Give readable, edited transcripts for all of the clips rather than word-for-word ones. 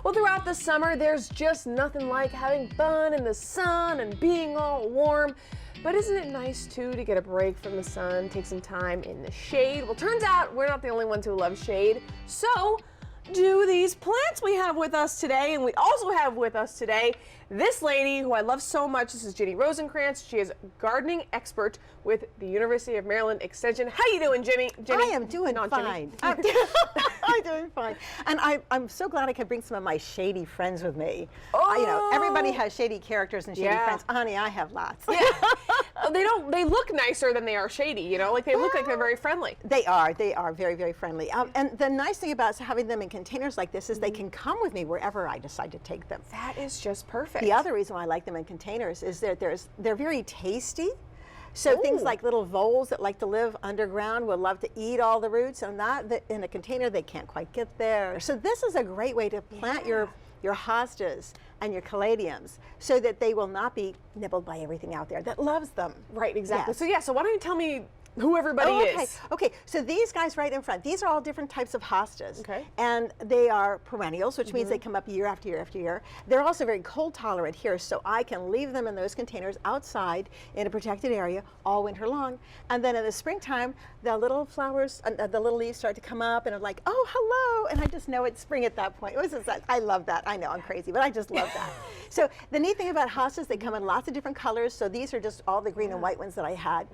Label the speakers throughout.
Speaker 1: Well, throughout the summer, there's just nothing like having fun in the sun and being all warm. But isn't it nice, too, to get a break from the sun, take some time in the shade? Well, turns out we're not the only ones who love shade. So do these plants we have with us today. And we also have with us today this lady who I love so much. This is Ginny Rosenkranz. She is a gardening expert with the University of Maryland Extension. How you doing, Ginny?
Speaker 2: I am doing fine. I'm doing fine. And I'm so glad I could bring some of my shady friends with me.
Speaker 1: Oh.
Speaker 2: You know, everybody has shady characters and shady friends. Honey, I have lots.
Speaker 1: Yeah. They look nicer than they are shady, you know? Like they look like they're very friendly.
Speaker 2: They are very, very friendly. And the nice thing about having them in containers like this is they can come with me wherever I decide to take them.
Speaker 1: That is just perfect.
Speaker 2: The other reason why I like them in containers is that they're very tasty. So things like little voles that like to live underground will love to eat all the roots, and in a container they can't quite get there. So this is a great way to plant your hostas and your caladiums so that they will not be nibbled by everything out there that loves them.
Speaker 1: Right, exactly.
Speaker 2: Yes.
Speaker 1: So why don't you tell me who everybody is?
Speaker 2: Okay, so these guys right in front, these are all different types of hostas.
Speaker 1: Okay.
Speaker 2: And they are perennials, which means they come up year after year after year. They're also very cold tolerant here, so I can leave them in those containers outside in a protected area all winter long. And then in the springtime, the little flowers, the little leaves start to come up and I'm like, oh, hello. And I just know it's spring at that point. I love that. I know I'm crazy, but I just love that. So the neat thing about hostas, they come in lots of different colors. So these are just all the green and white ones that I had.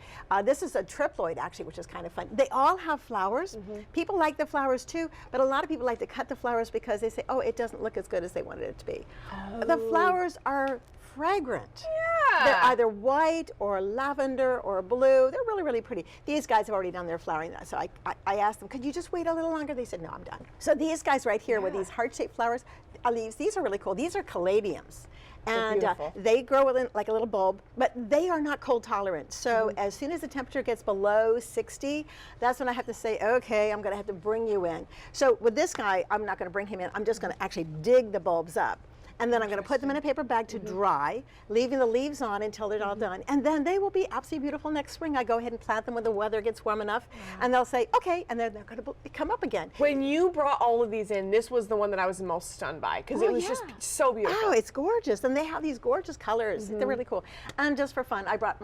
Speaker 2: This is a triploid actually, which is kind of fun. They all have flowers. People like the flowers too, but a lot of people like to cut the flowers because they say, oh, it doesn't look as good as they wanted it to be. Oh. The flowers are fragrant.
Speaker 1: Yeah.
Speaker 2: They're either white or lavender or blue. They're really, really pretty. These guys have already done their flowering, so I asked them, could you just wait a little longer? They said, no, I'm done. So these guys right here with these heart-shaped flowers, leaves, these are really cool. These are caladiums. And they grow in like a little bulb, but they are not cold tolerant. So as soon as the temperature gets below 60, that's when I have to say, okay, I'm going to have to bring you in. So with this guy, I'm not going to bring him in. I'm just going to actually dig the bulbs up. And then I'm going to put them in a paper bag to dry, leaving the leaves on until they're all done. And then they will be absolutely beautiful next spring. I go ahead and plant them when the weather gets warm enough, and they'll say, okay, and then they're going to come up again.
Speaker 1: When you brought all of these in, this was the one that I was the most stunned by because it was just so beautiful.
Speaker 2: Oh, it's gorgeous. And they have these gorgeous colors. They're really cool. And just for fun, I brought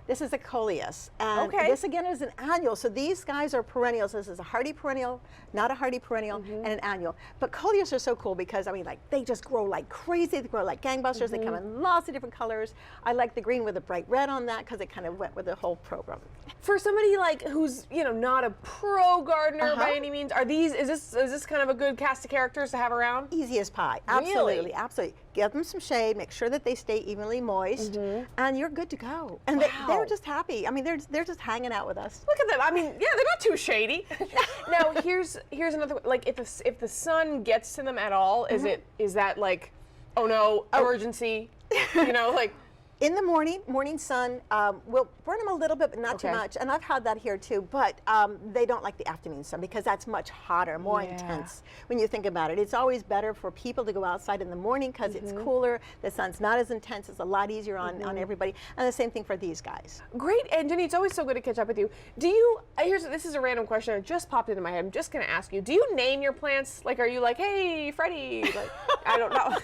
Speaker 2: this is a coleus. And this again is an annual. So these guys are perennials. This is a hardy perennial, not a hardy perennial, and an annual. But coleus are so cool because, I mean, like they just grow like crazy. They grow like gangbusters. They come in lots of different colors. I like the green with the bright red on that because it kind of went with the whole program.
Speaker 1: For somebody like who's, you know, not a pro gardener by any means, is this kind of a good cast of characters to have around?
Speaker 2: Easy as pie. Absolutely, absolutely. Give them some shade, make sure that they stay evenly moist, and you're good to go. And they're just happy. I mean, they're just hanging out with us.
Speaker 1: Look at them. I mean, yeah, they're not too shady. Now, here's another, like if the sun gets to them at all, is that like, oh no, emergency, you know, like.
Speaker 2: In the morning sun, we'll burn them a little bit, but not too much. And I've had that here too, but they don't like the afternoon sun because that's much hotter, more intense when you think about it. It's always better for people to go outside in the morning because it's cooler, the sun's not as intense, it's a lot easier on everybody. And the same thing for these guys.
Speaker 1: Great, and Ginny, it's always so good to catch up with you. This is a random question that just popped into my head. I'm just gonna ask you, do you name your plants? Like, are you like, hey, Freddie? Like, I don't know.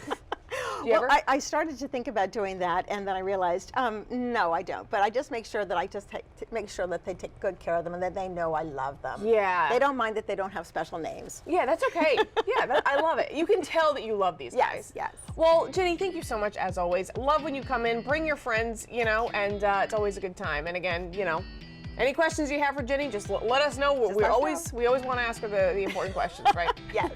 Speaker 2: Well, I started to think about doing that, and then I realized, no, I don't. But I just make sure that make sure that they take good care of them and that they know I love them.
Speaker 1: Yeah.
Speaker 2: They don't mind that they don't have special names.
Speaker 1: Yeah, that's okay. Yeah, I love it. You can tell that you love these guys.
Speaker 2: Yes.
Speaker 1: Well, Ginny, thank you so much as always. Love when you come in. Bring your friends, you know, and it's always a good time. And again, you know, any questions you have for Ginny, just let us know. We always want to ask her the important questions, right?
Speaker 2: Yes.